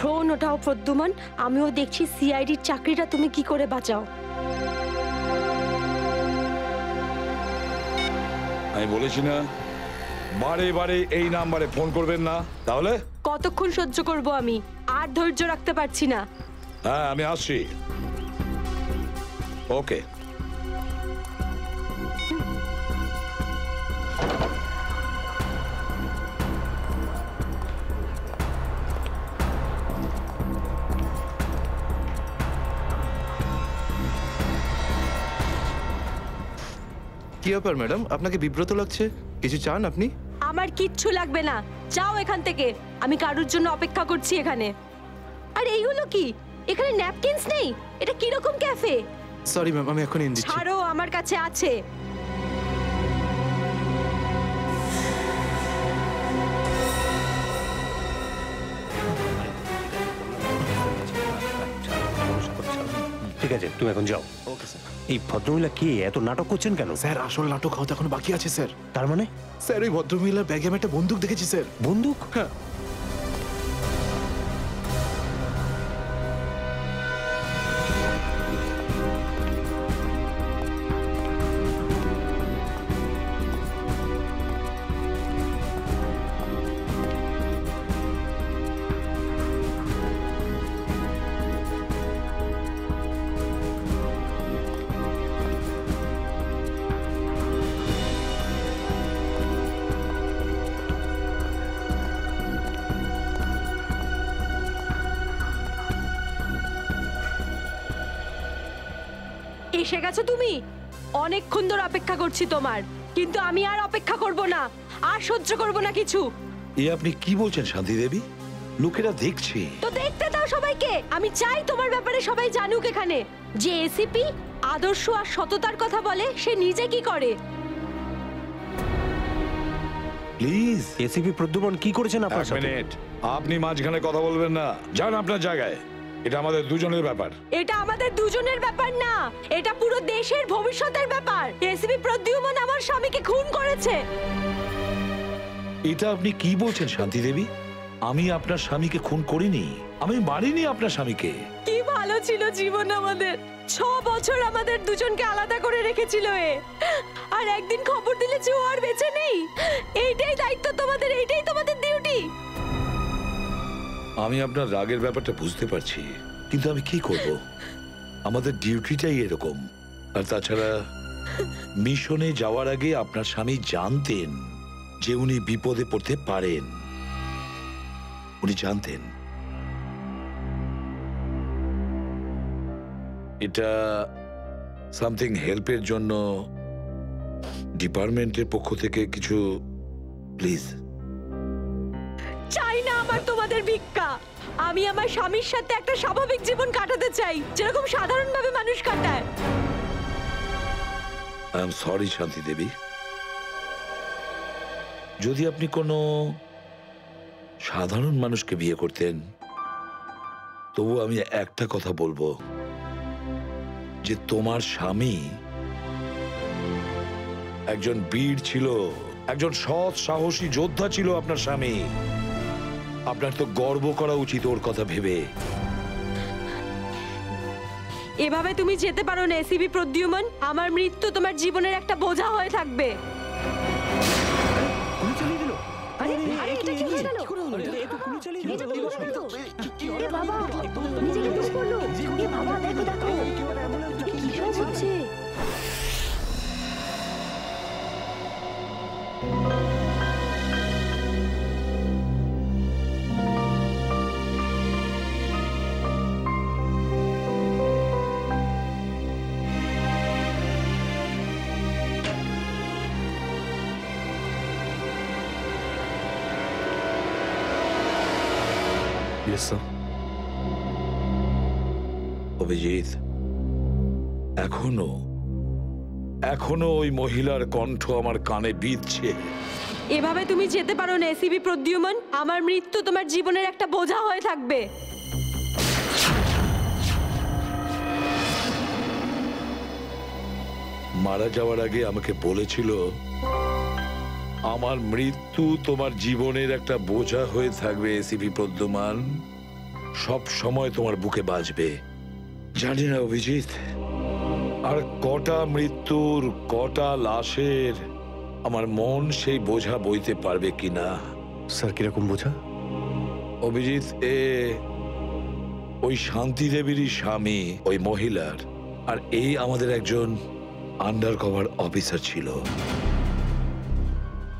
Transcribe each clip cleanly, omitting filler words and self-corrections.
Phone ওঠাও Pradyuman, আমিও দেখছি সিআইডির চাকরিটা তুমি কি করে বাঁচাও। আমি বলেছি না বারে বারে এই নাম্বারে ফোন করবেন না। তাহলে কতক্ষণ সহ্য করব আমি, আর ধৈর্য রাখতে পারছি না। হ্যাঁ আমি আসছি। ওকে। কি ব্যাপার ম্যাডাম, আপনাকে বিব্রত লাগছে? কিছু চান আপনি? আমার কিচ্ছু লাগবে না, যাও এখান থেকে। আমি কারুর জন্য অপেক্ষা করছি এখানে। আর এইগুলো কি? এখানে ন্যাপকিনস নেই? এটা কি রকম ক্যাফে? সরি ম্যাম, আমি এখন এনে দিচ্ছি। ছাড়ো, আমার কাছে আছে। ঠিক আছে, তুমি এখন যাও। Okay sir. এই ভদ্রমহিলা কি এত নাটক করছেন কেন? স্যার আসল নাটক হতে এখন বাকি আছে স্যার। তার মানে? স্যার ওই ভদ্রমহিলার ব্যাগে আমি একটা বন্দুক দেখেছি স্যার। বন্দুক? হ্যাঁ। এসে গেছো তুমি? অনেকক্ষণ ধরে অপেক্ষা করছি তোমার, কিন্তু আমি আর অপেক্ষা করব না, আর সহ্য করব না কিছু। এ আপনি কি বলছেন শান্তি দেবী? লোকেরা দেখছে। তো দেখতে দাও সবাইকে। আমি চাই তোমার ব্যাপারে সবাই জানুক এখানে। যে এসিপি আদর্শ আর সততার কথা বলে, সে নিজে কি করে। প্লিজ। এসিপি প্রদ্যুমন কি করেছেন আপনার এক সাথে? মিনিট, আপনি মাঝখানে কথা বলবেন না। যান আপনার জায়গায়। এটা আমাদের দুজনের ব্যাপার। এটা আমাদের দুজনের ব্যাপার না, এটা পুরো দেশের ভবিষ্যতের ব্যাপার। এসিপি প্রদ্যুমন আমার স্বামীকে খুন করেছে। এটা আপনি কি বলছেন শান্তি দেবী? আমি আপনার স্বামীকে খুন করিনি, আমি মারিনি আপনার স্বামীকে। কি ভালো ছিল জীবন আমাদের। 6 বছর আমাদের দুজনকে আলাদা করে রেখেছিল এ, আর একদিন খবর দিলে যে ও আর বেঁচে নেই। এইটাই দায়িত্ব তোমাদের, এইটাই তোমাদের ডিউটি। আমি আপনার রাগের ব্যাপারটা বুঝতে পারছি, কিন্তু আমি কি করব? আমাদের ডিউটিটাই এরকম। আর তাছাড়া মিশনে যাওয়ার আগে আপনার স্বামী জানতেন যে উনি বিপদে পড়তে পারেন। উনি জানতেন। এটা সামথিং হেল্পের জন্য ডিপার্টমেন্টের পক্ষ থেকে কিছু প্লিজ। চাই না আমার তোমাদের ভিক্ষা। আমি আমার স্বামীর সাথে একটা স্বাভাবিক জীবন কাটাতে চাই, যেরকম সাধারণভাবে মানুষ কাটায়। আই এম সরি শান্তি দেবী। যদি আপনি কোনো সাধারণ মানুষকে বিয়ে করতেন, তবু আমি একটা কথা বলবো, যে তোমার স্বামী একজন বীর ছিল, একজন সৎ সাহসী যোদ্ধা ছিল আপনার স্বামী। আপনার তো গর্ব করা উচিত ওর কথা ভেবে। এভাবে তুমি যেতে পারো না এসিপি প্রদ্যুমন। আমার মৃত্যু তোমার জীবনের একটা বোঝা হয়ে থাকবে। গুলি চালিয়ে দিল। আরে এটা কি হয়ে গেল? এ তো গুলি চালিয়ে দিল। এটা তো বললাম তো। এ বাবা, নিজেকে দোষ করলো। এ বাবা, দেখো দেখো, কি সব হচ্ছে? Yes sir. অভিজিৎ, এখনো ওই মহিলার কণ্ঠ আমার কানে বিঁধছে। এভাবে তুমি যেতে পারো না এসিপি প্রদ্যুমন। আমার মৃত্যু তোমার জীবনের একটা বোঝা হয়ে থাকবে। মারা যাওয়ার আগে আমাকে বলেছিল, আমার মৃত্যু তোমার জীবনের একটা বোঝা হয়ে থাকবে এসিপি প্রদ্যুমান। সব সময় তোমার বুকে বাজবে। জানি না অভিজিৎ, আর কটা মৃত্যুর, কটা লাশের আমার মন সেই বোঝা বইতে পারবে কিনা। স্যার কিরকম বোঝা? অভিজিৎ, ওই শান্তি দেবীরই স্বামী ওই মহিলার, আর এই আমাদের একজন আন্ডার কভার অফিসার ছিল।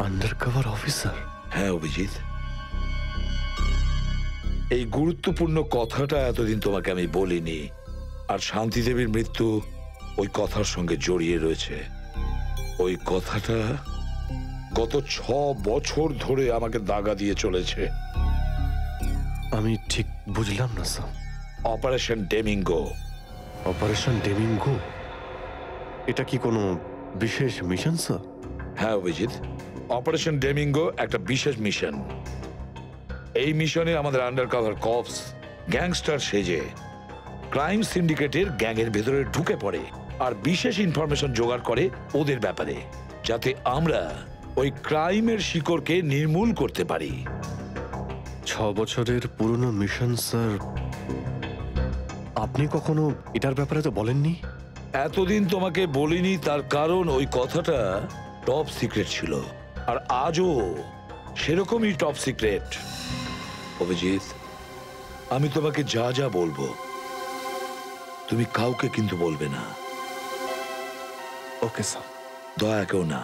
Under cover officer? হ্যাঁ অভিজিৎ, এই গুরুত্বপূর্ণ কথাটা এতদিন তোমাকে আমি বলিনি, আর শান্তি দেবীর মৃত্যু ওই কথার সঙ্গে জড়িয়ে রয়েছে। ওই কথাটা গত 6 বছর ধরে আমাকে দাগা দিয়ে চলেছে। আমি ঠিক বুঝলাম না স্যার। অপারেশন ডেমিঙ্গো। অপারেশন ডেমিঙ্গো? এটা কি কোনো বিশেষ মিশন স্যার? হ্যাঁ অভিজিৎ, অপারেশন ডেমিঙ্গো একটা বিশেষ মিশন। এই মিশনে আমাদের আন্ডার কভার কপস গ্যাংস্টার সেজে ক্রাইম সিন্ডিকেটের গ্যাংয়ের ভেতরে ঢুকে পড়ে আর বিশেষ ইনফরমেশন জোগাড় করে ওদের ব্যাপারে, যাতে আমরা ওই ক্রাইমের শিকড়কে নির্মূল করতে পারি। 6 বছরের পুরনো মিশন স্যার। আপনি কখনো এটার ব্যাপারে তো বলেননি। এতদিন তোমাকে বলিনি তার কারণ ওই কথাটা টপ সিক্রেট ছিল, আর আজও সেরকমই টপ সিক্রেট। অভিজিৎ, আমি তোমাকে যা যা বলবো তুমি কাউকে কিন্তু বলবে না। Okay sir. দয়া কেউ না।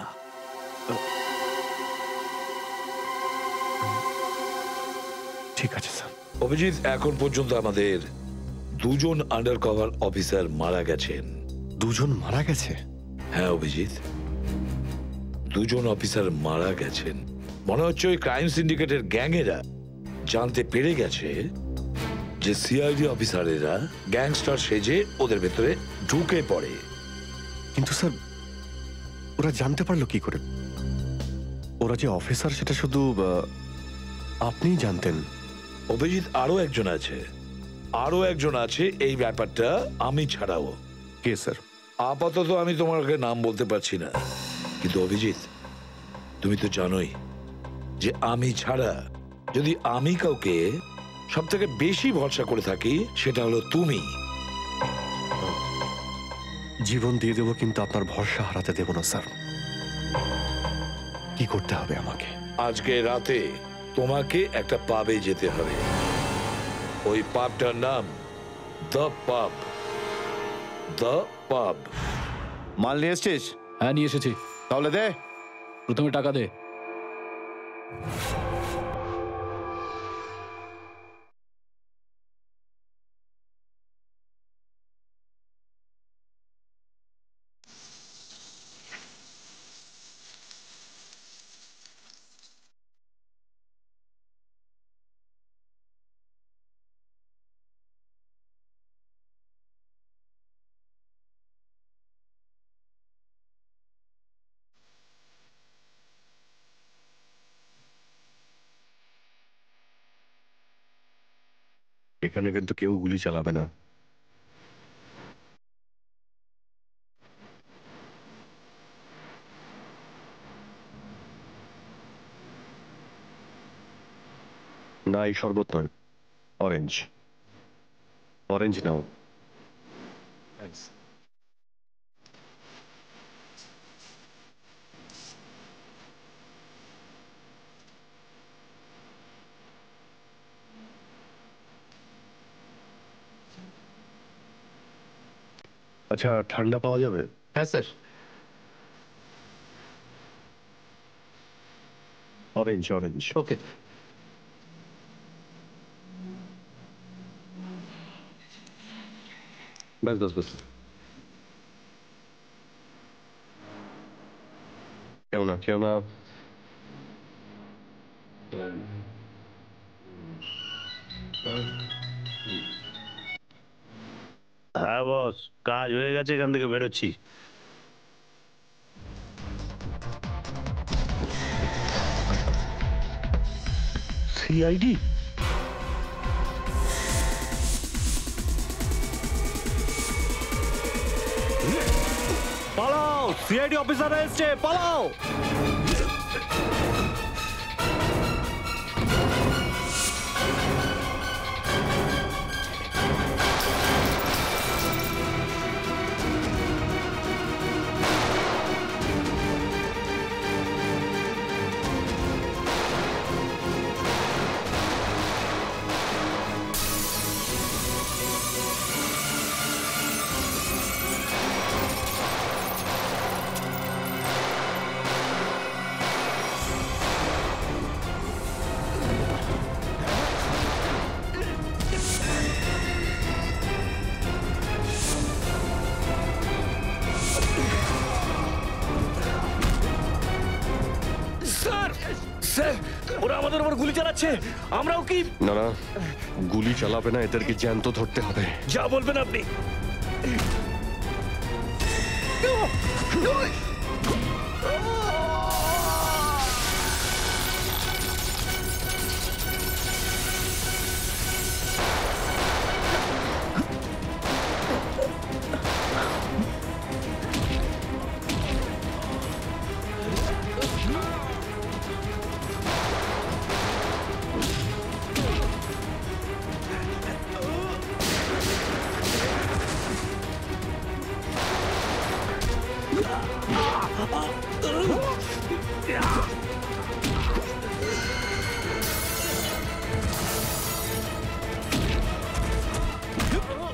ঠিক আছে স্যার। অভিজিৎ, এখন পর্যন্ত আমাদের 2 জন আন্ডার কভার অফিসার মারা গেছেন। 2 জন মারা গেছে? হ্যাঁ অভিজিৎ, 2 জন অফিসার মারা গেছেন। মনে হচ্ছে ওই ক্রাইম সিন্ডিকেটের গ্যাংয়েরা জানতে পেরে গেছে যে সিআইডি অফিসারেরা গ্যাংস্টার সেজে ওদের ভেতরে ঢুকে পড়ে। কিন্তু স্যার ওরা জানতে পারলো কি করে? ওরা যে অফিসার সেটা শুধু আপনিই জানতেন। অভিজিৎ, আরো একজন আছে এই ব্যাপারটা আমি ছাড়াও। কে স্যার? আপাতত আমি তোমাকে নাম বলতে পারছি না, কিন্তু অভিজিৎ তুমি তো জানোই যে আমি ছাড়া যদি আমি কাউকে সব থেকে বেশি ভরসা করে থাকি সেটা হলো তুমি। জীবন দিয়ে দেবো, কিন্তু আপনার ভরসা হারাতে দেব না স্যার। কি করতে হবে আমাকে? আজকে রাতে তোমাকে একটা পাবে যেতে হবে। ওই পাবটার নাম দ্য পাব। দ্য পাব। মাল নিয়ে এসছিস? হ্যাঁ নিয়ে এসেছি। তাহলে দে। প্রথমে টাকা দে। এখানে কিন্তু কেউ গুলি চালাবে না। না, এই শরবত নয়, অরেঞ্জ। অরেঞ্জ নাও। আচ্ছা, ঠান্ডা পাওয়া যাবে? হ্যাঁ স্যার। Orange orange. ওকে। ব্যাস ব্যাস ব্যাস। কেউ না কেউ না। হ্যাঁ বস, কাজ হয়ে গেছে, এখান থেকে বেরোচ্ছি। সিআইডি? পালাও, সিআইডি অফিসার এসেছে, পালাও। ওরা আমাদের উপর গুলি চালাচ্ছে, আমরাও কি? না না, গুলি চালাবে না, এদেরকে জ্যান্ত ধরতে হবে। যা বলবেন আপনি।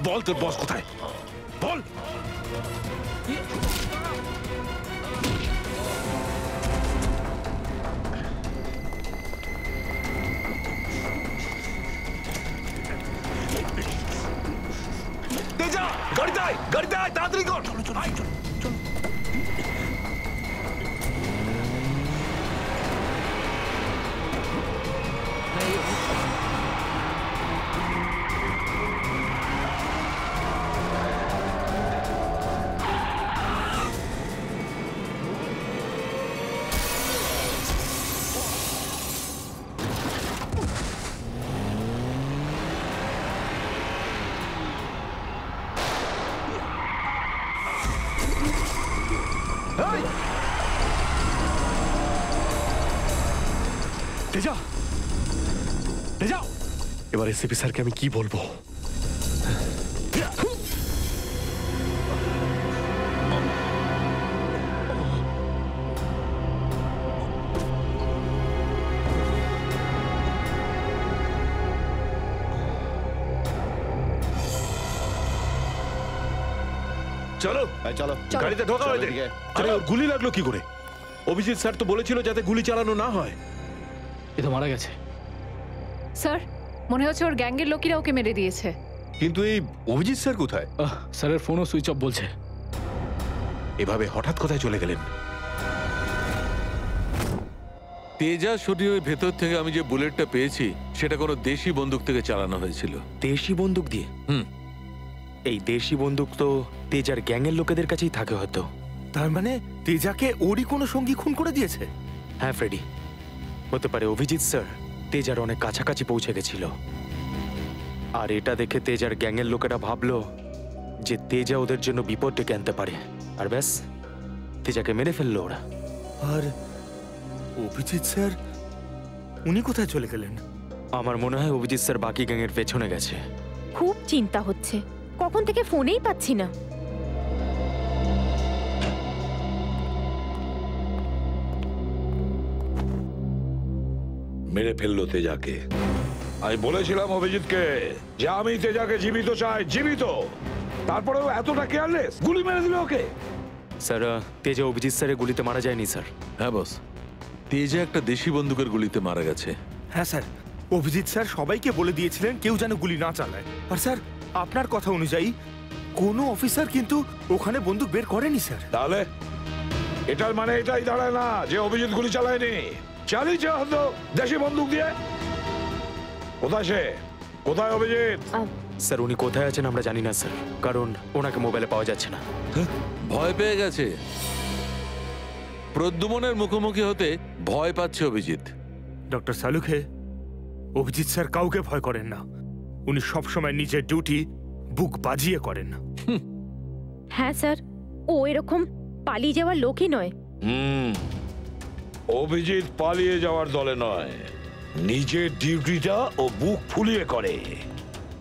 বল তোর বস কোথায়, বল। তেজা, গাড়িতে আয়, গাড়িতে আয়, তাড়াতাড়ি কর। তেজা, তেজা, এবার এসিপি স্যারকে আমি কি বলবো? চলো চলো গাড়িতে ঢোকা হয়েছে। আরে ওর গুলি লাগলো কি করে? অভিজিৎ স্যার তো বলেছিল যাতে গুলি চালানো না হয়। এ তো মারা গেছে। স্যার, মনে হচ্ছে ওর গ্যাংয়ের লোকেরা ওকে মেরে দিয়েছে। কিন্তু এই অভিজিৎ স্যার কোথায়? স্যারের ফোনও সুইচ অফ বলছে। এভাবে হঠাৎ কোথায় চলে গেলেন? তেজা শরীরের ভেতর থেকে আমি যে বুলেটটা পেয়েছি সেটা কোনো দেশি বন্দুক থেকে চালানো হয়েছিল। দেশি বন্দুক দিয়ে? এই দেশি বন্দুক তো তেজার গ্যাংয়ের লোকেদের কাছেই থাকে হয়তো। তার মানে তেজাকে ওরই কোনো সঙ্গী খুন করে দিয়েছে? হ্যাঁ ফ্রেডি, হতে পারে অভিজিৎ স্যার তেজার অনেক কাছাকাছি পৌঁছে গেছিল, আর এটা দেখে তেজার গ্যাংয়ের লোকেরা ভাবলো যে তেজা ওদের জন্য বিপদ ডেকে আনতে পারে, আর ব্যাস তেজাকে মেরে ফেললো ওরা। আর অভিজিৎ স্যার, উনি কোথায় চলে গেলেন? আমার মনে হয় অভিজিৎ স্যার বাকি গ্যাংয়ের পেছনে গেছে। খুব চিন্তা হচ্ছে, কখন থেকে ফোনেই পাচ্ছি না। মেরে ফেললো তেজাকে। আমি বলেছিলাম অভিজিৎকে যে আমি তেজাকে জীবিত চাই, জীবিত। তারপরেও এতটা কেয়ারলেস, গুলি মেরে দিল ওকে। স্যার, তেজা অভিজিৎ স্যারের গুলিতে মারা যায়নি স্যার। হ্যাঁ বস, তেজা একটা দেশি বন্দুকের গুলিতে মারা গেছে। হ্যাঁ স্যার, অভিজিৎ স্যার সবাইকে বলে দিয়েছিলেন কেউ যেন গুলি না চালায়। আর স্যার, আপনার কথা অনুযায়ী কোনো অফিসার কিন্তু ওখানে বন্দুক বের করেনি স্যার। তাহলে এটার মানে এটাই দাঁড়ায় না যে অভিজিৎ গুলি চালায়নি, চালিয়েছে হয়তো দেশি বন্দুক দিয়ে। কোথায় সে? কোথায় অভিজিৎ? স্যার, উনি কোথায় আছেন আমরা জানি না স্যার, কারণ ওনাকে মোবাইলে পাওয়া যাচ্ছে না। ভয় পেয়ে গেছে। প্রদ্যুমনের মুখোমুখি হতে ভয় পাচ্ছে অভিজিৎ। ডক্টর সালুখে, অভিজিৎ স্যার কাউকে ভয় করেন না। উনি সবসময় নিজের ডিউটি বুক বাজিয়ে করেন। হ্যাঁ স্যার, ও এরকম পালিয়ে যাওয়ার লোকই নয়। অভিজিৎ পালিয়ে যাওয়ার দলে নয়, নিজের ডিউটিটা ও বুক ফুলিয়ে করে।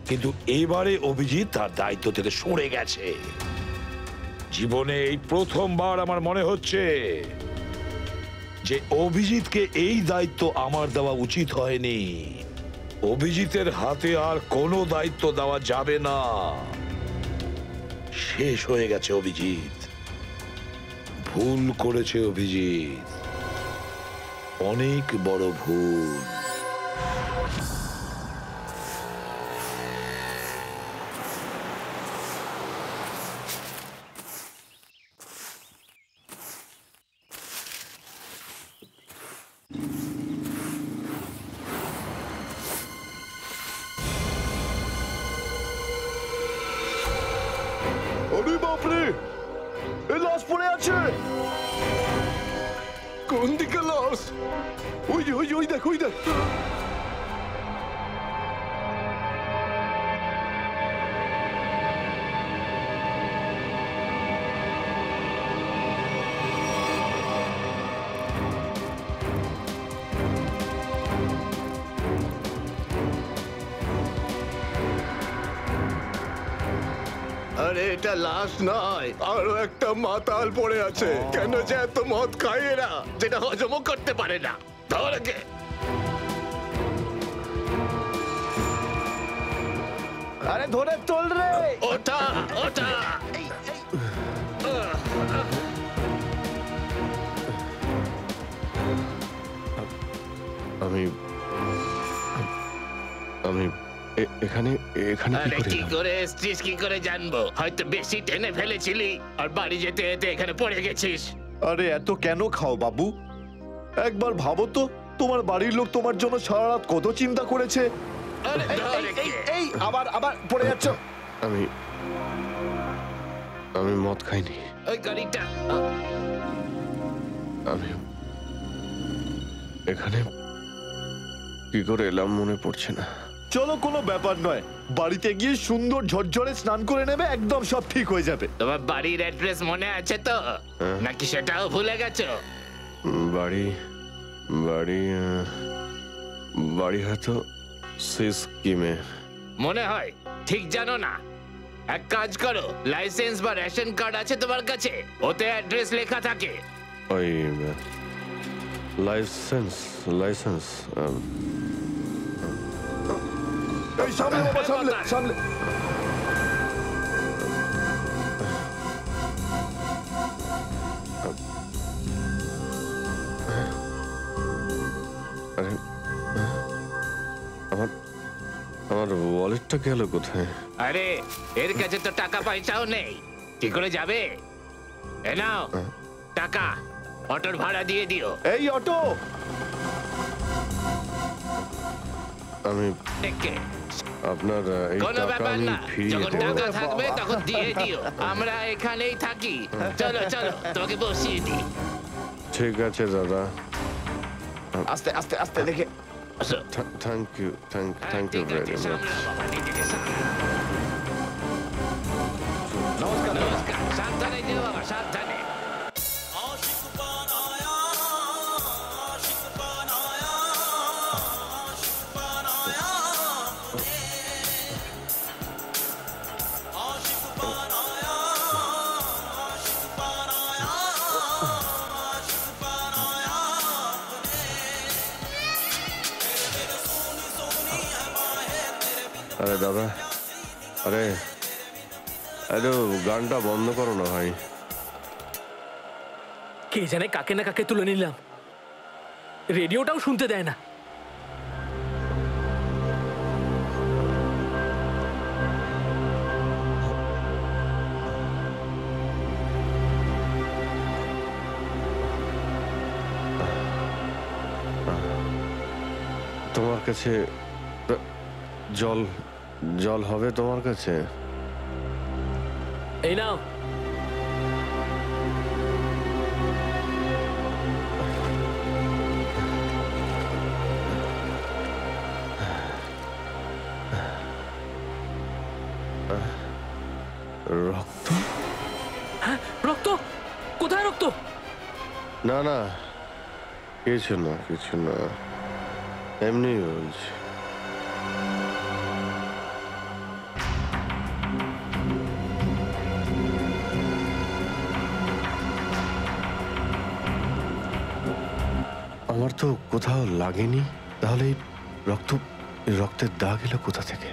কিন্তু এবারে অভিজিৎ তার দায়িত্ব থেকে সরে গেছে। জীবনে এই প্রথমবার আমার মনে হচ্ছে যে অভিজিৎকে এই দায়িত্ব আমার দেওয়া উচিত হয়নি। অভিজিতের হাতে আর কোনো দায়িত্ব দেওয়া যাবে না। শেষ হয়ে গেছে অভিজিৎ। ভুল করেছে অভিজিৎ, অনেক বড় ভুল। এই লাশ পড়ে আছে। কোন দিকে লাশ? ওই যে ওই যে ওই দেখ ওই দেখ। আরে এটা লাশ নয়, আরো একটা মাতাল পড়ে আছে। কেন যে এত মদ খায় এরা, যেটা হজমও করতে পারে না। ধর কে আরে ধরে তোল রে। ওটা ওটা আমি আমি এখানে এখানে আরে কি করে এসছিস কি করে জানবো? হয়তো বেশি টেনে ফেলেছিলি আর বাড়ি যেতে যেতে এখানে পড়ে গেছিস। আরে এত কেন খাও বাবু? একবার ভাবো তো, তোমার বাড়ির লোক তোমার জন্য সারা রাত কত চিন্তা করেছে। এই আবার আবার পড়ে যাচ্ছ। আমি আমি মদ খাইনি। ওই গাড়িটা আমি এখানে কি করে এলাম মনে পড়ছে না। চলো, কোনো ব্যাপার নয়, বাড়িতে গিয়ে সুন্দর ঝরঝরে স্নান করে নেবে, একদম সব ঠিক হয়ে যাবে। তোমার বাড়ির অ্যাড্রেস মনে আছে তো, নাকি সেটাও ভুলে গেছো? বাড়ি বাড়ি বাড়ি হয়তো সিস্কিমে। মনে হয় ঠিক জানো না। এক কাজ করো, লাইসেন্স বা রেশন কার্ড আছে তোমার কাছে? ওতে অ্যাড্রেস লেখা থাকে। ওই লাইসেন্স লাইসেন্স এই সামনে বাবা, সামনে সামনে। আরে আমার আমার ওয়ালেটটা গেল কোথায়? আরে এর কাছে তো টাকা পয়সাও নেই, কি করে যাবে? এ নাও টাকা, অটোর ভাড়া দিয়ে দিও। এই অটো। আমি আপনার এই কোনো টাকা ব্যাপার আমি না, ফিরিয়ে যখন দেব। টাকা থাকবে তখন দিয়ে দিও। আমরা এখানেই থাকি। চলো চলো, তোমাকে বসিয়ে দিই। ঠিক আছে দাদা। আস্তে আস্তে আস্তে দেখে। Thank you thank you very much. নমস্কার, সাবধানে যেও বাবা, সাবধানে। আরে দাদা, আরে আরে গানটা বন্ধ করো না ভাই। কে জানে কাকে না কাকে তুলে নিলাম, রেডিওটাও শুনতে দেয় না। তোমার কাছে জল জল হবে তোমার কাছে? এই নাও। রক্ত? হ্যাঁ, রক্ত? কোথায় রক্ত? না না, কিছু না কিছু না, এমনি বলছি। আমার তো কোথাও লাগেনি, তাহলে রক্তের দাগ এলো কোথা থেকে?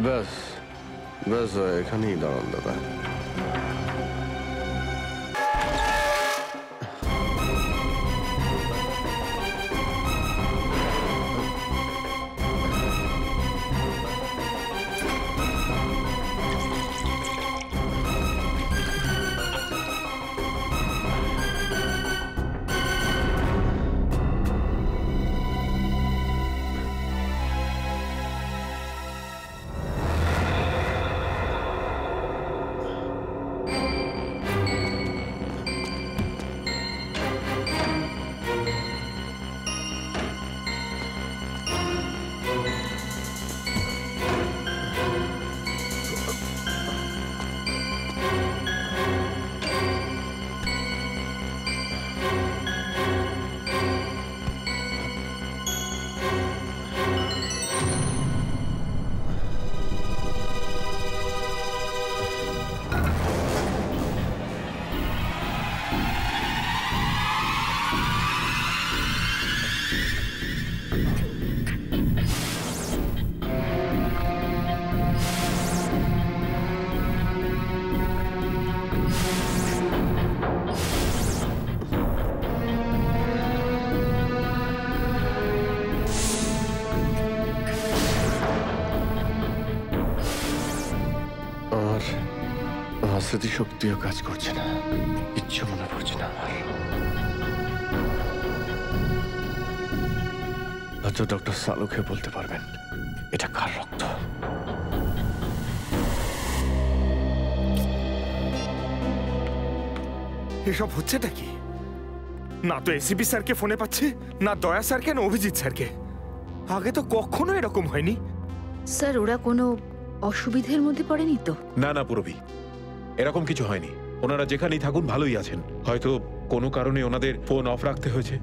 ব্যাস ব্যাস, এখানেই দাঁড়ান দাদা। স্মৃতিশক্তিও কাজ করছে না, কিচ্ছু মনে পড়ছে না আমার। হয়তো ডক্টর সালুকে বলতে পারবেন এটা কার রক্ত। এসব হচ্ছেটা কি? না তো এসিপি স্যারকে ফোনে পাচ্ছে, না দয়া স্যারকে, না অভিজিৎ স্যারকে। আগে তো কখনো এরকম হয়নি। স্যার ওরা কোনো অসুবিধার মধ্যে পড়েনি তো? না না পুরবি, এরকম কিছু হয়নি। ওনারা যেখানেই থাকুন ভালোই আছেন। হয়তো কোনো কারণে ওনাদের ফোন অফ রাখতে হয়েছে।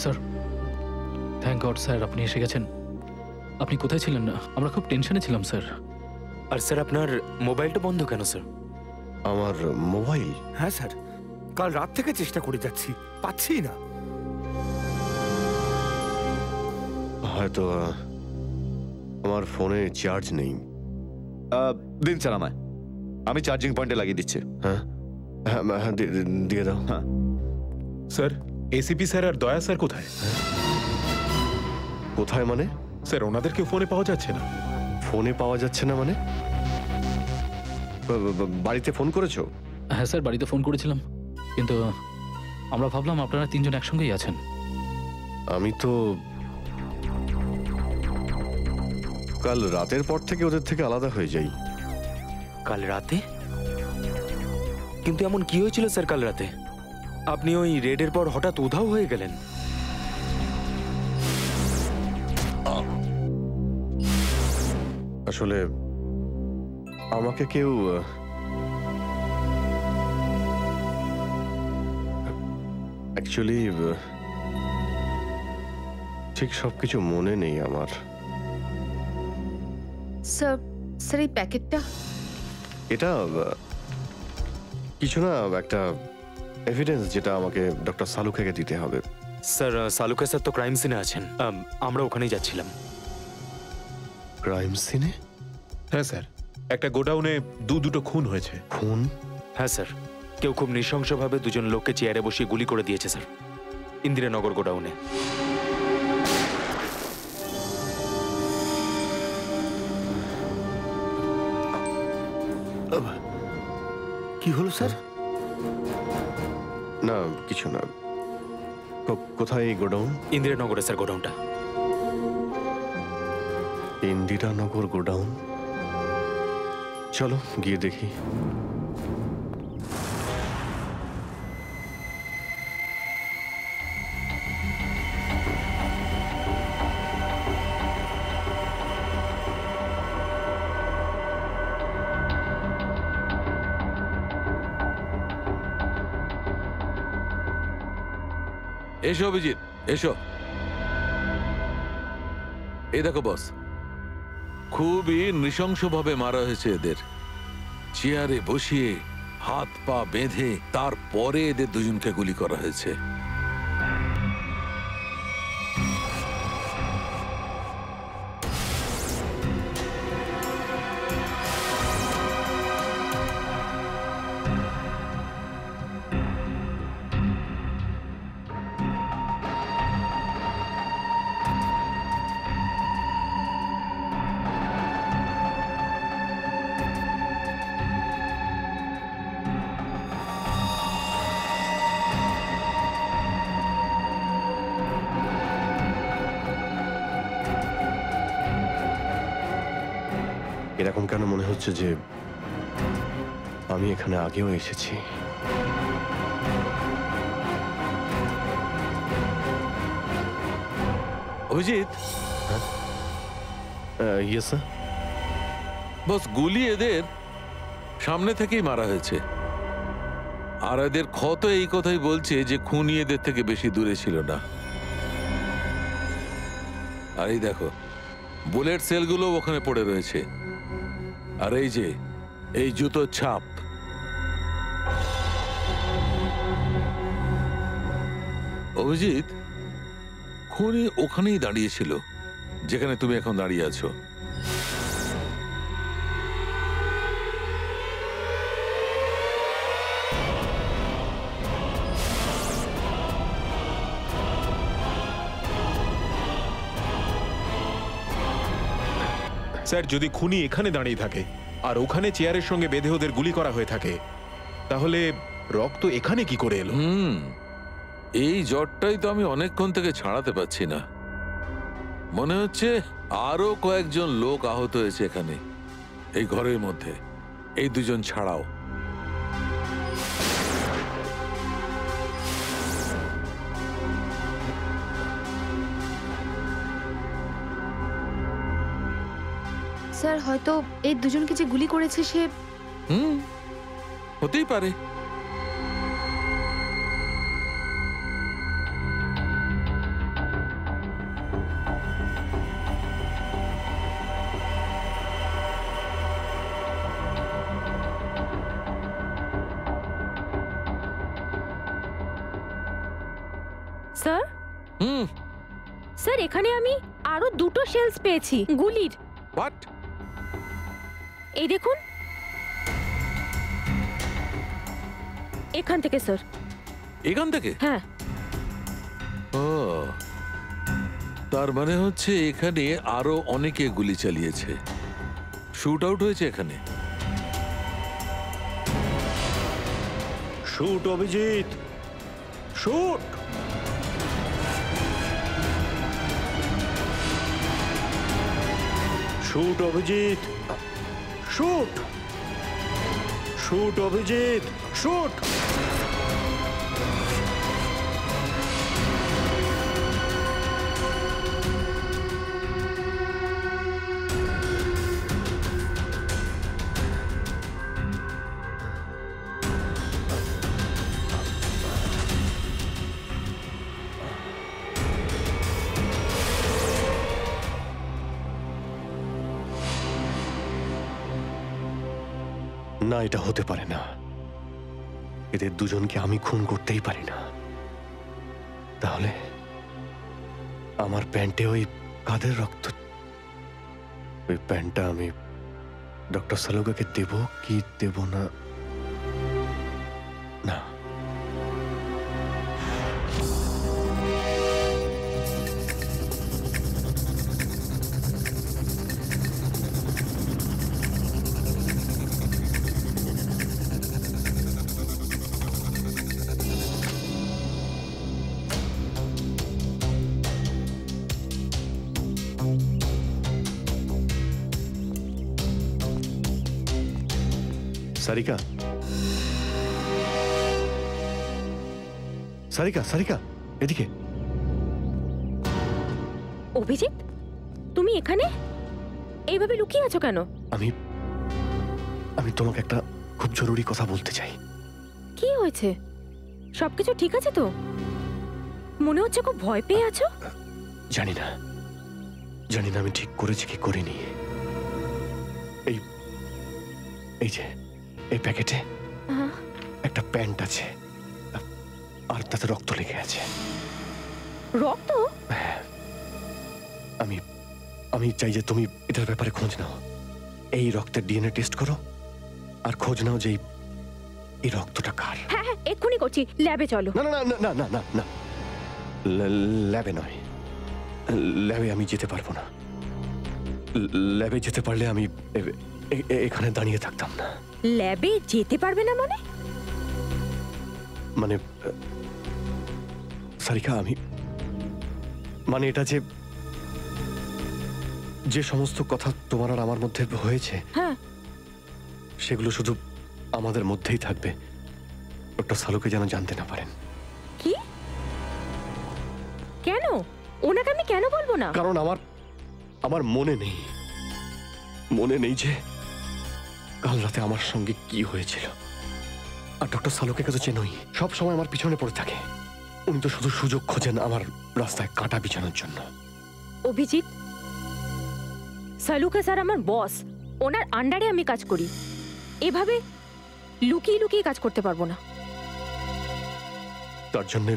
স্যার, থ্যাংক গড স্যার আপনি এসে গেছেন। আপনি কোথায় ছিলেন? আমরা খুব টেনশনে ছিলাম স্যার। আর স্যার আপনার মোবাইলটা বন্ধ কেন স্যার? আমার মোবাইল? হ্যাঁ স্যার, কাল রাত থেকে চেষ্টা করে যাচ্ছি, পাচ্ছি না। হয়তো আমার ফোনে চার্জ নেই। দিন স্যার আমায়, আমি চার্জিং পয়েন্টে লাগিয়ে দিচ্ছি। হ্যাঁ হ্যাঁ দিয়ে দাও। হ্যাঁ স্যার, এসিপি স্যার আর দয়া স্যার কোথায়? কোথায় মানে? স্যার ওনাদেরকে ফোনে পাওয়া যাচ্ছে না। ফোনে পাওয়া যাচ্ছে না মানে? বাড়িতে ফোন করেছো? হ্যাঁ স্যার, বাড়িতে ফোন করেছিলাম, কিন্তু আমরা ভাবলাম আপনারা তিনজন একসঙ্গেই আছেন। আমি তো কাল রাতের পর থেকে ওদের থেকে আলাদা হয়ে যাই। কাল রাতে? কিন্তু এমন কি হয়েছিল স্যার কাল রাতে? আপনি ওই রেডের পর হঠাৎ উধাও হয়ে গেলেন। আসলে আমাকে কেউ অ্যাকচুয়ালি ঠিক সবকিছু মনে নেই আমার। স্যার স্যার এই প্যাকেটটা? এটা কিছু না, একটা এভিডেন্স যেটা আমাকে ডক্টর সালুকেকে দিতে হবে। স্যার সালুকে স্যার তো ক্রাইম সিনে আছেন, আমরা ওখানেই যাচ্ছিলাম। ক্রাইম সিনে? হ্যাঁ স্যার, একটা গোডাউনে দুটো খুন হয়েছে। খুন? হ্যাঁ স্যার, কেউ খুব নৃশংসভাবে দুজন লোককে চেয়ারে বসিয়ে গুলি করে দিয়েছে স্যার, ইন্দিরানগর গোডাউনে। কি হলো স্যার? না কিছু না। কোথায় এই গোডাউন? ইন্দিরানগরে স্যার গোডাউনটা। ইন্দিরানগর গোডাউন? চলো গিয়ে দেখি। এসো অভিজিৎ, এসো। এই দেখো বস, খুবই নৃশংসভাবে মারা হয়েছে এদের। চেয়ারে বসিয়ে হাত পা বেঁধে তারপরে এদের দুজনকে গুলি করা হয়েছে। এরকম কেন মনে হচ্ছে যে আমি এখানে আগেও এসেছি? অভিজিৎ। Yes sir. বস, গুলি এদের সামনে থেকেই মারা হয়েছে, আর এদের ক্ষত এই কথাই বলছে যে খুনি এদের থেকে বেশি দূরে ছিল না। আর এই দেখো, বুলেট সেলগুলো ওখানে পড়ে রয়েছে, আর এই যে এই জুতোর ছাপ। অভিজিৎ, খুনি ওখানেই দাঁড়িয়েছিল যেখানে তুমি এখন দাঁড়িয়ে আছো। স্যার যদি খুনি এখানে দাঁড়িয়ে থাকে আর ওখানে চেয়ারের সঙ্গে বেঁধে ওদের গুলি করা হয়ে থাকে, তাহলে রক্ত এখানে কি করে এলো? এই জ্বরটাই তো আমি অনেকক্ষণ থেকে ছাড়াতে পারছি না। মনে হচ্ছে আরো কয়েকজন লোক আহত হয়েছে এখানে, এই ঘরের মধ্যে, এই দুজন ছাড়াও। স্যার হয়তো এই দুজনকে যে গুলি করেছে সে হতেই পারে। স্যার স্যার এখানে আমি আরো দুটো শেলস পেয়েছি গুলির। হোয়াট? এই দেখুন, এখান থেকে স্যার। এখান থেকে? হ্যাঁ। ও, তার মানে হচ্ছে এখানে আরো অনেকে গুলি চালিয়েছে, শুট আউট হয়েছে এখানে। Shoot Abhijit, shoot. Shoot Abhijit, shoot. Shoot Abhijit, shoot. না, এটা হতে পারে না। এদের দুজনকে আমি খুন করতেই পারি না। তাহলে আমার প্যান্টে ওই কাদের রক্ত? ওই প্যান্টটা আমি ডক্টর সালুকাকে দেব কি দেব না? না, সারিকা, সারিকা, সারিকা, এদিকে। অভিজিৎ, তুমি এখানে এইভাবে লুকিয়ে আছো কেন? আমি তোমাকে একটা খুব জরুরি কথা বলতে চাই। কি হয়েছে? সবকিছু ঠিক আছে তো? মনে হচ্ছে খুব ভয় পেয়ে আছো। জানি না আমি ঠিক করেছি কি করিনি। এই যে এই প্যাকেটে একটা প্যান্ট আছে আর তাতে রক্ত লেগে আছে। রক্ত? আমি চাই যে তুমি এটার ব্যাপারে খোঁজ নাও। এই রক্তের ডিএনএ টেস্ট করো আর খোঁজ নাও যে এই রক্তটা কার। হ্যাঁ হ্যাঁ, এক্ষুনি করছি। ল্যাবে চলো। না না না না না না, ল্যাবে নয়। ল্যাবে আমি যেতে পারবো না। ল্যাবে যেতে পারলে আমি এখানে দাঁড়িয়ে থাকতাম না। ল্যাবে যেতে পারবে না মানে? মানে সারিকা, মানে এটা যে সমস্ত কথা তোমার আর আমার মধ্যে হয়েছে, হ্যাঁ, সেগুলো শুধু আমাদের মধ্যেই থাকবে। ডক্টর সালুকে যেন জানতে না পারেন। কি? কেন? ওনাকে আমি কেন বলবো না? কারণ আমার মনে নেই যে কাল রাতে আমার সঙ্গে কি হয়েছিল। আর ডক্টর সালুকে তো চেনই, সব সময় আমার পিছনে পড়ে থাকে। উনি তো শুধু সুযোগ খোঁজেন আমার রাস্তায় কাঁটা বিছানোর জন্য। অভিজিৎ, সালুকে স্যার আমার বস, ওনার আন্ডারে আমি কাজ করি। এভাবে লুকিয়ে লুকিয়ে কাজ করতে পারবো না। তার জন্য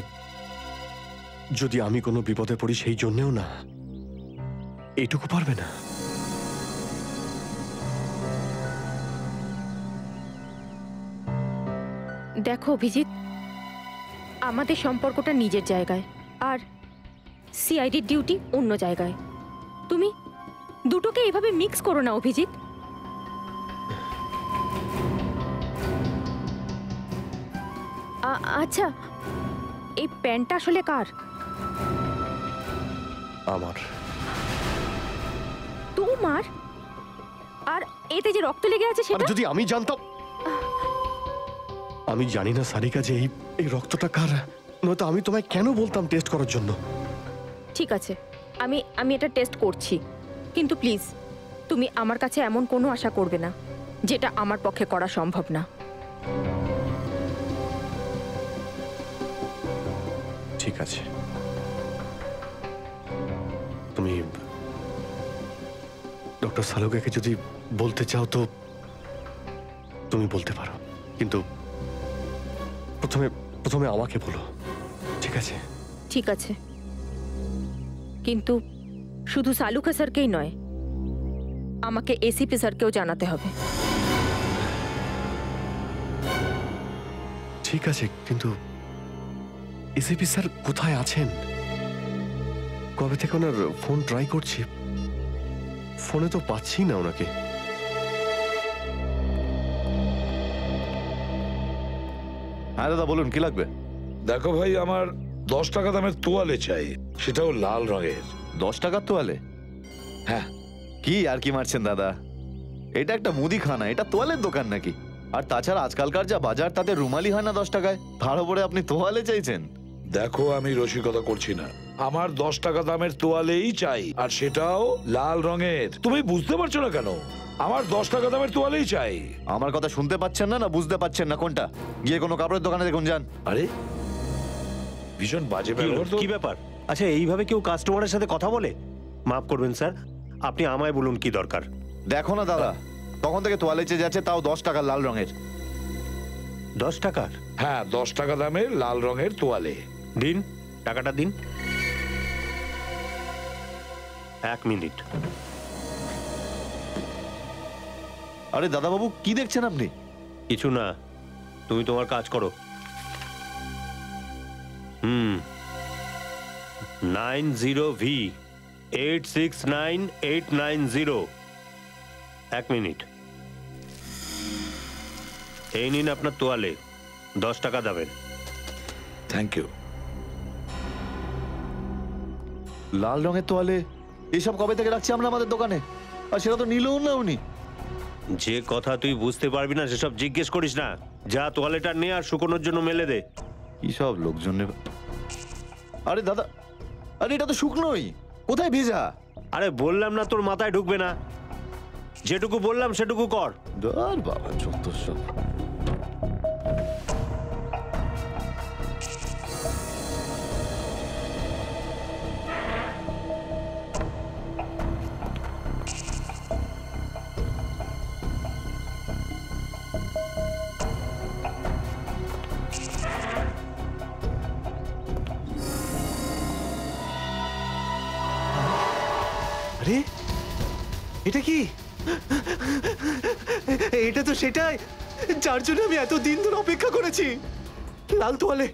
যদি আমি কোনো বিপদে পড়ি, সেই জন্যেও না, এইটুকু পারবে না। দেখো অভিজিৎ, আমাদের সম্পর্কটা নিজের জায়গায় আর সিআইডির ডিউটি অন্য জায়গায়। তুমি দুটোকে এভাবে মিক্স করো না অভিজিৎ। আচ্ছা, এই প্যান্টটা আসলে কার? আমার। তোমার? আর এতে যে রক্ত লেগে আছে সেটা? যদি আমি জানতাম। আমি জানি না সারিকা যে এই রক্তটা কার, নয়তো আমি তোমায় কেন বলতাম টেস্ট করার জন্য। ঠিক আছে, আমি এটা টেস্ট করছি, কিন্তু প্লিজ তুমি আমার কাছে এমন কোনো আশা করবে না যেটা আমার পক্ষে করা সম্ভব না। ঠিক আছে, তুমি ডক্টর সালুকাকে যদি বলতে চাও তো তুমি বলতে পারো, কিন্তু প্রথমে আমাকে বলো, ঠিক আছে? ঠিক আছে, কিন্তু শুধু সালুকা স্যারকেই নয়, আমাকে এসিপি স্যারকেও জানাতে হবে। ঠিক আছে, কিন্তু এসিপি স্যার কোথায় আছেন? কবে থেকে ওনার ফোন ট্রাই করছি, ফোনে তো পাচ্ছি না ওনাকে। হ্যাঁ দাদা বলুন, কি লাগবে? দেখো ভাই, আমার 10 টাকা দামের তোয়ালে চাই, সেটাও লাল রঙের। 10 টাকার তোয়ালে? হ্যাঁ। কি আর কি মারছেন দাদা, এটা একটা মুদিখানা, এটা তোয়ালের দোকান নাকি? আর তাছাড়া আজকালকার যা বাজার, তাতে রুমালি হয় না 10 টাকায়, তার উপরে আপনি তোয়ালে চাইছেন? দেখো, আমি রসিকতা করছি না, আমার 10 টাকা দামের তোয়ালেই চাই, আর সেটাও লাল রঙের। তুমি বুঝতে পারছো না কেন? আমার 10 টাকা দামের তোয়ালেই চাই। আমার কথা শুনতে পাচ্ছেন না, না বুঝতে পাচ্ছেন না? কোনটা? গিয়ে কোনো কাপড়ের দোকানে দেখুন, যান। আরে ভীষণ বাজে ব্যবহার তো। কি ব্যাপার? আচ্ছা, এইভাবে কেউ কাস্টমারের সাথে কথা বলে? মাফ করবেন স্যার, আপনি আমায় বলুন কি দরকার। দেখো না দাদা, তখন থেকে তোয়ালে চেয়ে যাচ্ছে, তাও 10 টাকা লাল রঙের। 10 টাকার? হ্যাঁ, 10 টাকা দামের লাল রঙের তোয়ালে। দিন, টাকাটা দিন। 1 মিনিট। আরে দাদা বাবু, কি দেখছেন আপনি? কিছু না, তুমি তোমার কাজ করো। 90V 869890। 1 মিনিট। এই নিন আপনার তোয়ালে, 10 টাকা দেবেন। Thank you. লাল রঙের তোয়ালে এসব কবে থেকে রাখছি আমরা আমাদের দোকানে, আর সেটা তো নিলেও না উনি। যে কথা তুই বুঝতে পারবি না সেসব জিজ্ঞেস করিস না। যা তোয়ালেটা নে আর শুকোনোর জন্য মেলে দে। কি সব লোকজন নেবে। আরে দাদা, আরে এটা তো শুকনোই, কোথায় ভেজা? আরে বললাম না তোর মাথায় ঢুকবে না, যেটুকু বললাম সেটুকু কর। আর বাবা যত সব। আরে এটা কি? এটা তো সেটাই যার জন্য আমি এত দিন ধরে অপেক্ষা করেছি, লাল তোয়ালে।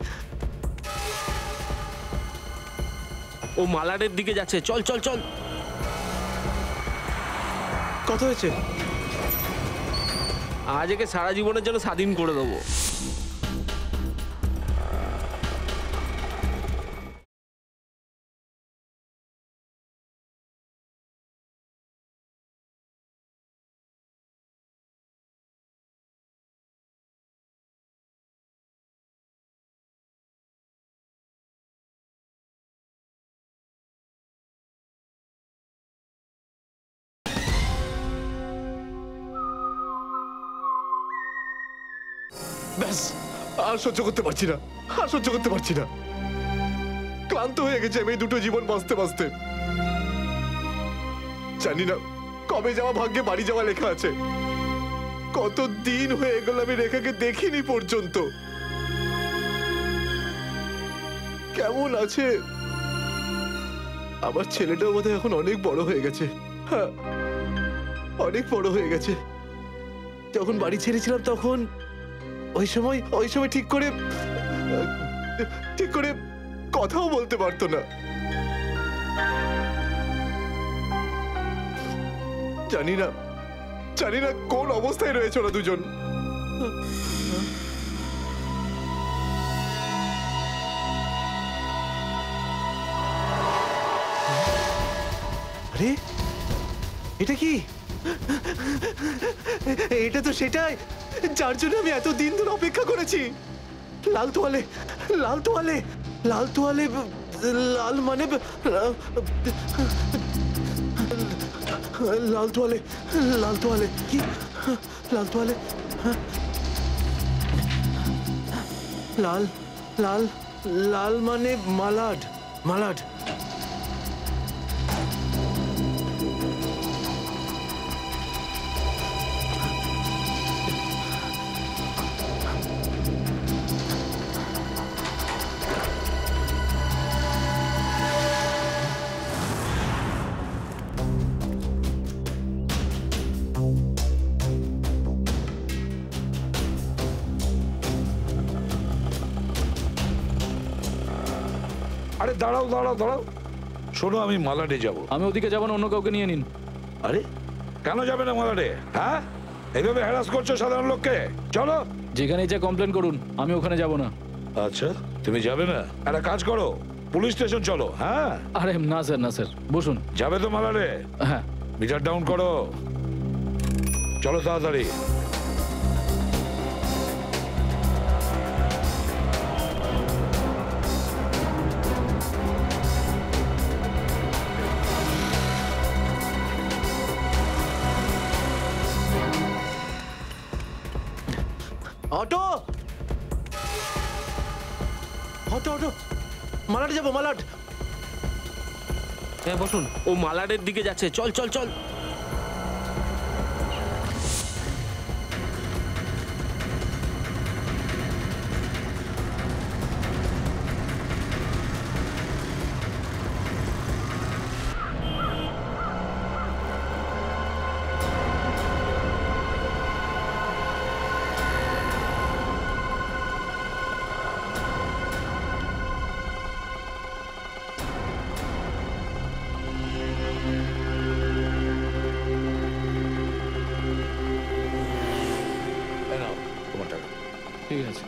ও মালাডের দিকে যাচ্ছে, চল চল চল। কত হয়েছে? আজ একে সারা জীবনের জন্য স্বাধীন করে দেবো। ব্যাস, আর সহ্য করতে পারছি না, আর সহ্য করতে পারছি না। ক্লান্ত হয়ে গেছে আমি এই দুটো জীবন বাঁচতে বাঁচতে। জানি না কবে যাওয়া ভাগ্যে বাড়ি যাওয়া লেখা আছে। কত দিন হয়ে গেল আমি রেখাকে দেখিনি পর্যন্ত। কেমন আছে? আমার ছেলেটাও বোধহয় এখন অনেক বড় হয়ে গেছে। হ্যাঁ, অনেক বড় হয়ে গেছে। যখন বাড়ি ছেড়েছিলাম তখন ওই সময় ঠিক করে কথাও বলতে পারতো না। জানি না কোন অবস্থায় রয়েছে ওরা দুজন। আরে এটা কি? এটা তো সেটাই যার জন্য আমি এত দিন ধরে অপেক্ষা করেছি। লাল তোয়ালে, লাল তোয়ালে, লাল তোয়ালে, লাল মানে লাল তোয়ালে, লাল তোয়ালে কি? লাল তোয়ালে, লাল লাল লাল মানে মালাড, মালাড। আরে দাঁড়াও দাঁড়াও দাঁড়াও, শোনো আমি মালাডে যাব। আমি ওদিকে যাবো না, অন্য কাউকে নিয়ে নিন। আরে কেন যাবে না মালাডে? হ্যাঁ, এইভাবে হ্যারাস করছো সাধারণ লোককে। চলো, যেখানে যা কমপ্লেন করুন, আমি ওখানে যাব না। আচ্ছা তুমি যাবে না? একটা কাজ করো, পুলিশ স্টেশন চলো। হ্যাঁ আরে না স্যার, না স্যার, বসুন। যাবে তো মালাডে? হ্যাঁ। মিটার ডাউন করো, চলো তাড়াতাড়ি। অটো, অটো, অটো, মালাড যাবো, মালাড। হ্যাঁ বসুন, ও মালাডের দিকে যাচ্ছে, চল চল চল। ঠিক আছে।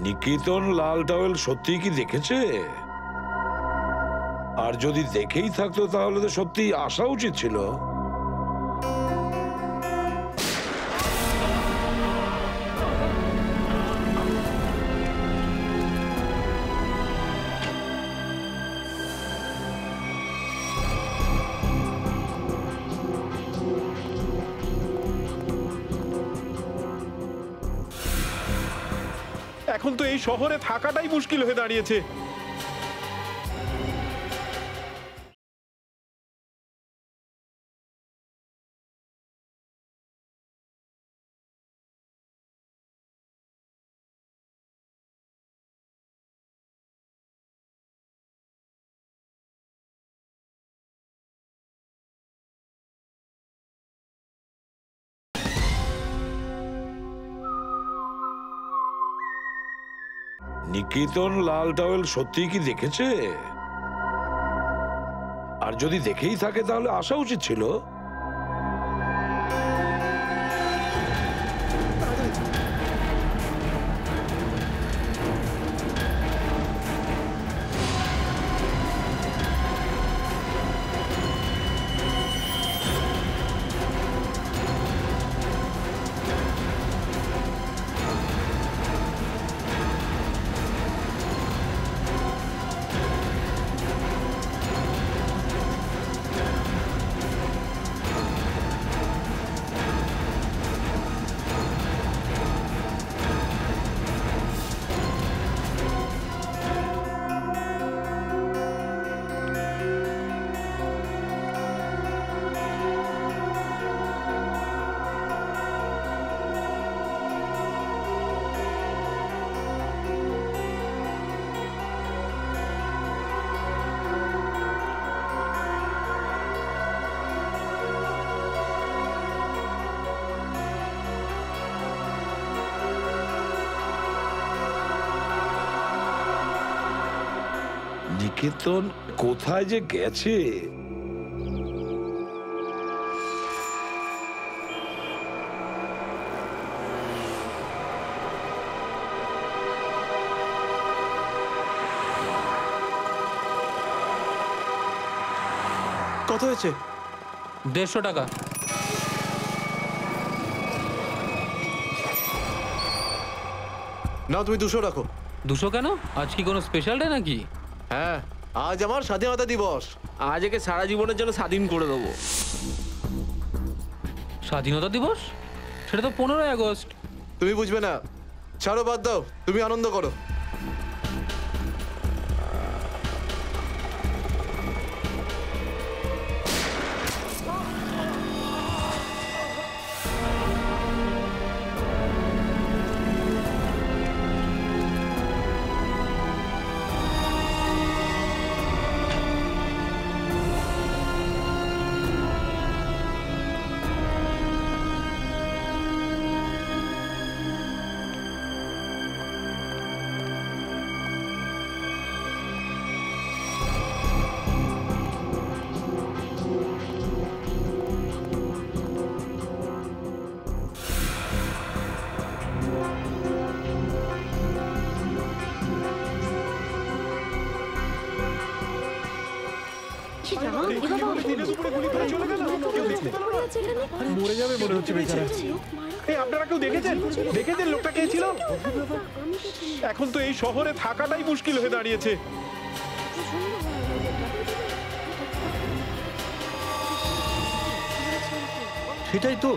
নিকেতন লাল টাওয়েল সত্যি কি দেখেছে? আর যদি দেখেই থাকতো তাহলে তো সত্যি আসা উচিত ছিল। এখন তো এই শহরে থাকাটাই মুশকিল হয়ে দাঁড়িয়েছে। নিকেতন লাল টাওয়েল সত্যিই কি দেখেছে? আর যদি দেখেই থাকে তাহলে আসা উচিত ছিল। নিকেতন কোথায় যে গেছে? কত হয়েছে? 150 টাকা। নাও তুমি 200 রাখো। 200 কেন? আজ কি কোনো স্পেশাল ডে নাকি? হ্যাঁ, আজ আমার স্বাধীনতা দিবস। আজ একে সারা জীবনের জন্য স্বাধীন করে দেবো। স্বাধীনতা দিবস? সেটা তো 15ই আগস্ট। তুমি বুঝবে না, ছাড়ো, বাদ দাও, তুমি আনন্দ করো। মরে যাবে মনে হচ্ছে বেচারা। এই আপনারা কেউ দেখেছেন? দেখেছেন লোকটা কে ছিল? এখন তো এই শহরে থাকাটাই মুশকিল হয়ে দাঁড়িয়েছে। সেটাই তো,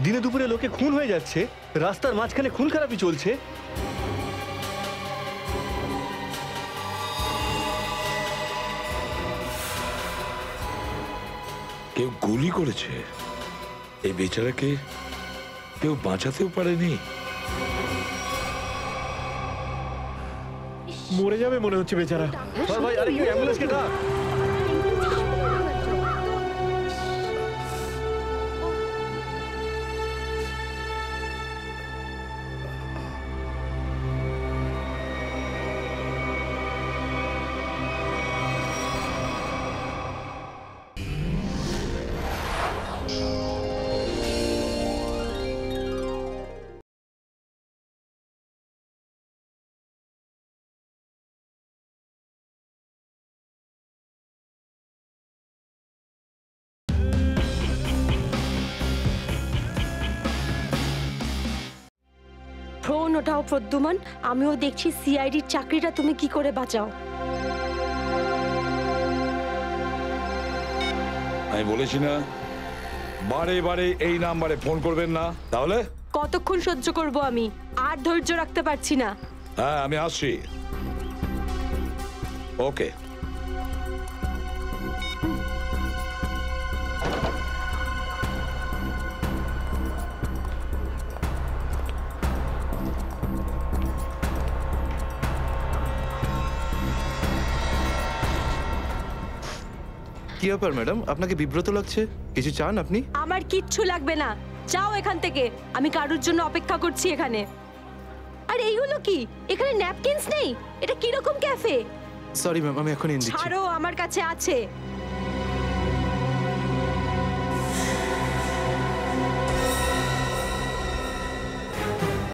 দিনে দুপুরে লোকে খুন হয়ে যাচ্ছে, রাস্তার মাঝখানে খুন খারাপি চলছে। কেউ গুলি করেছে? এই বেচারাকে কেউ বাঁচাতেও পারেনি। মরে যাবে মনে হচ্ছে বেচারা। ভাই, আরে কেউ অ্যাম্বুলেন্সকে ডাক। ফোন ওঠাও প্রদ্যুমান, আমিও দেখছি সিআইডির চাকরিটা তুমি কি করে বাঁচাও। আমি বলেছি না বারে বারে এই নাম্বারে ফোন করবেন না? তাহলে কতক্ষণ সহ্য করব আমি? আর ধৈর্য রাখতে পারছি না। হ্যাঁ, আমি আসছি। ওকে। কি ব্যাপার ম্যাডাম, আপনাকে বিব্রত লাগছে? কিছু চান আপনি? আমার কিচ্ছু লাগবে না, যাও এখান থেকে। আমি কারোর জন্য অপেক্ষা করছি এখানে। আর এইগুলো কি? এখানে ন্যাপকিনস নেই? এটা কি রকম ক্যাফে? সরি ম্যাম, আমি এখন এনে দিচ্ছি। ছাড়ো, আমার কাছে আছে।